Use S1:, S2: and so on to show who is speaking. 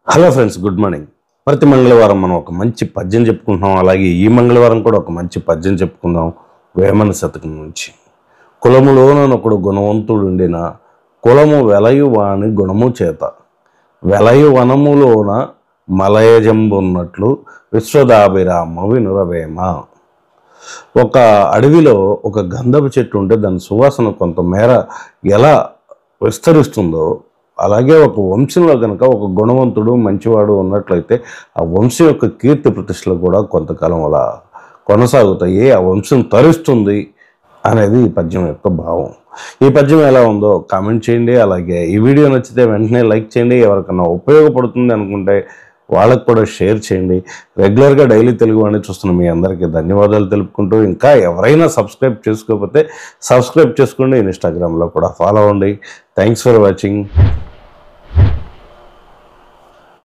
S1: Hello friends, good morning. ప్రతి మంగళవారం మనం ఒక మంచి పద్యం చెప్పుకుంటున్నాం. అలాగే ఈ మంగళవారం కూడా ఒక మంచి పద్యం చెప్పుకుందాం. వేమన శతకం నుంచి. కులములోనొకడు గుణవంతుడుండిన కులము వెలయు వాని గుణము చేత వెలయు వనములోన మలయజంబున్నట్లు విశ్వదాభిరామ వినురవేమ. ఒక అడవిలో ఒక గంధపు చెట్టు ఉంటే దాని సువాసన కొంతమేర ఎలా విస్తరిస్తుందో, అలాగే ఒక వంశంలో కనుక ఒక గుణవంతుడు మంచివాడు ఉన్నట్లయితే ఆ వంశం యొక్క కీర్తి ప్రతిష్టలు కూడా కొంతకాలం అలా కొనసాగుతాయి, ఆ వంశం తరిస్తుంది అనేది ఈ పద్యం యొక్క భావం. ఈ పద్యం ఎలా ఉందో కామెంట్ చేయండి. అలాగే ఈ వీడియో నచ్చితే వెంటనే లైక్ చేయండి. ఎవరికైనా ఉపయోగపడుతుంది అనుకుంటే వాళ్ళకు కూడా షేర్ చేయండి. రెగ్యులర్గా డైలీ తెలుగు వాడిని చూస్తున్న మీ అందరికీ ధన్యవాదాలు తెలుపుకుంటూ, ఇంకా ఎవరైనా సబ్స్క్రైబ్ చేసుకోకపోతే సబ్స్క్రైబ్ చేసుకోండి. ఇన్స్టాగ్రామ్లో కూడా ఫాలో అవ్వండి. Thanks for watching.